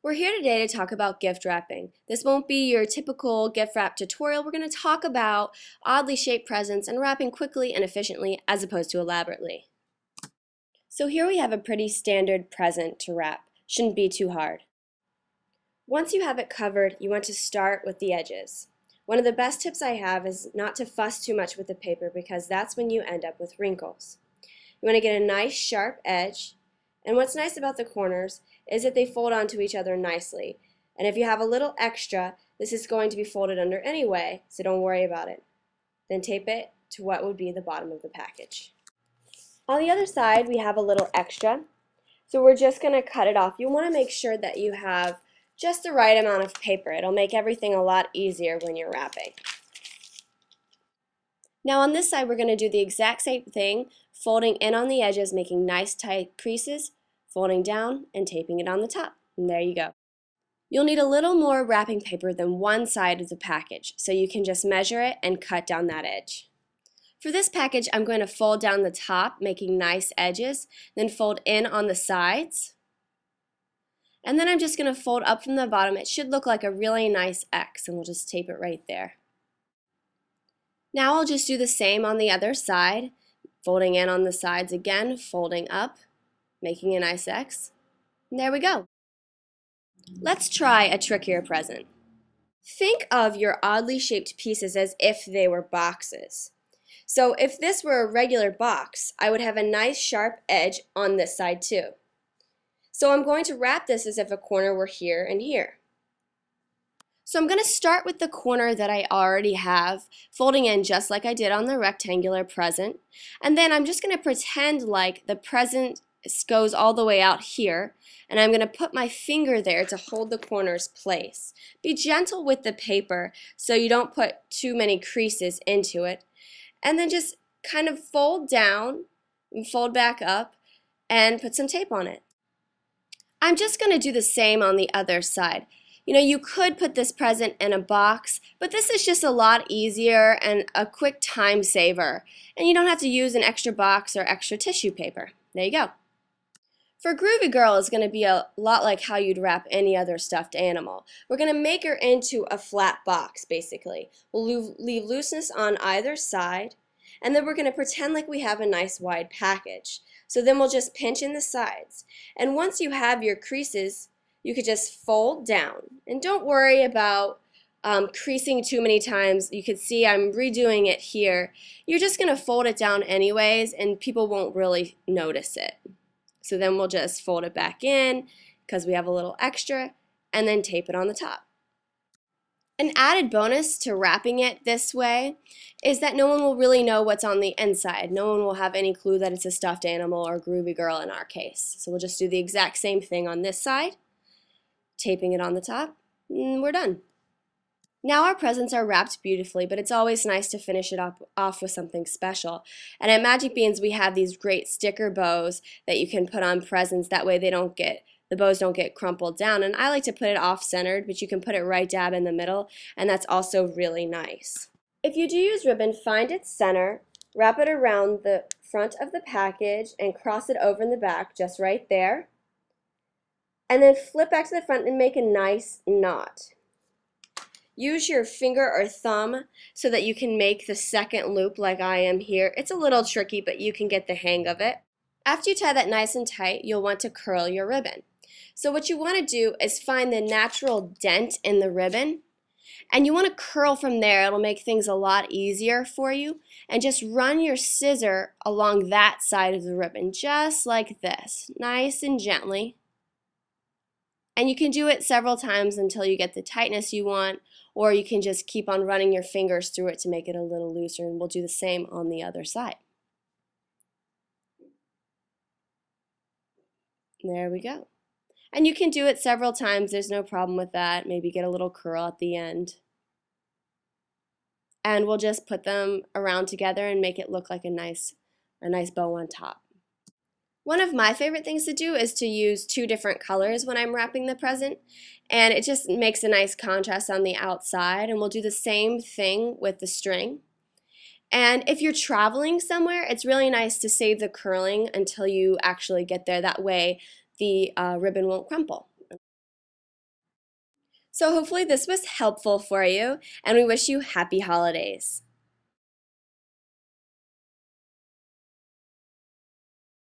We're here today to talk about gift wrapping. This won't be your typical gift wrap tutorial. We're going to talk about oddly shaped presents and wrapping quickly and efficiently as opposed to elaborately. So here we have a pretty standard present to wrap. Shouldn't be too hard. Once you have it covered, you want to start with the edges. One of the best tips I have is not to fuss too much with the paper because that's when you end up with wrinkles. You want to get a nice sharp edge, and what's nice about the corners is that they fold onto each other nicely. And if you have a little extra, this is going to be folded under anyway, so don't worry about it. Then tape it to what would be the bottom of the package. On the other side, we have a little extra, so we're just going to cut it off. You want to make sure that you have just the right amount of paper. It'll make everything a lot easier when you're wrapping. Now on this side, we're going to do the exact same thing, folding in on the edges, making nice tight creases, folding down, and taping it on the top. And there you go. You'll need a little more wrapping paper than one side of the package, so you can just measure it and cut down that edge. For this package, I'm going to fold down the top, making nice edges, then fold in on the sides. And then I'm just going to fold up from the bottom. It should look like a really nice X, and we'll just tape it right there. Now I'll just do the same on the other side, folding in on the sides again, folding up, making a nice X. And there we go. Let's try a trickier present. Think of your oddly shaped pieces as if they were boxes. So if this were a regular box, I would have a nice sharp edge on this side too. So I'm going to wrap this as if a corner were here and here. So I'm going to start with the corner that I already have, folding in just like I did on the rectangular present. And then I'm just going to pretend like the present goes all the way out here, and I'm going to put my finger there to hold the corner's place. Be gentle with the paper so you don't put too many creases into it. And then just kind of fold down and fold back up and put some tape on it. I'm just going to do the same on the other side. You know, you could put this present in a box, but this is just a lot easier and a quick time saver. And you don't have to use an extra box or extra tissue paper. There you go. For Groovy Girl is going to be a lot like how you'd wrap any other stuffed animal. We're going to make her into a flat box, basically. We'll leave looseness on either side, and then we're going to pretend like we have a nice wide package. So then we'll just pinch in the sides. And once you have your creases, you could just fold down. And don't worry about creasing too many times. You can see I'm redoing it here. You're just going to fold it down anyways, and people won't really notice it. So then we'll just fold it back in because we have a little extra, and then tape it on the top. An added bonus to wrapping it this way is that no one will really know what's on the inside. No one will have any clue that it's a stuffed animal or Groovy Girl in our case. So we'll just do the exact same thing on this side, taping it on the top, and we're done. Now our presents are wrapped beautifully, but it's always nice to finish it off with something special. And at Magic Beans we have these great sticker bows that you can put on presents. That way the bows don't get crumpled down. And I like to put it off-centered, but you can put it right dab in the middle, and that's also really nice. If you do use ribbon, find its center, wrap it around the front of the package, and cross it over in the back, just right there. And then flip back to the front and make a nice knot. Use your finger or thumb so that you can make the second loop like I am here. It's a little tricky, but you can get the hang of it. After you tie that nice and tight, you'll want to curl your ribbon. So what you want to do is find the natural dent in the ribbon, and you want to curl from there. It'll make things a lot easier for you. And just run your scissor along that side of the ribbon, just like this, nice and gently. And you can do it several times until you get the tightness you want, or you can just keep on running your fingers through it to make it a little looser, and we'll do the same on the other side. There we go. And you can do it several times, there's no problem with that. Maybe get a little curl at the end. And we'll just put them around together and make it look like a nice bow on top. One of my favorite things to do is to use two different colors when I'm wrapping the present, and it just makes a nice contrast on the outside. And we'll do the same thing with the string. And if you're traveling somewhere, it's really nice to save the curling until you actually get there. That way the ribbon won't crumple. So hopefully this was helpful for you, and we wish you happy holidays.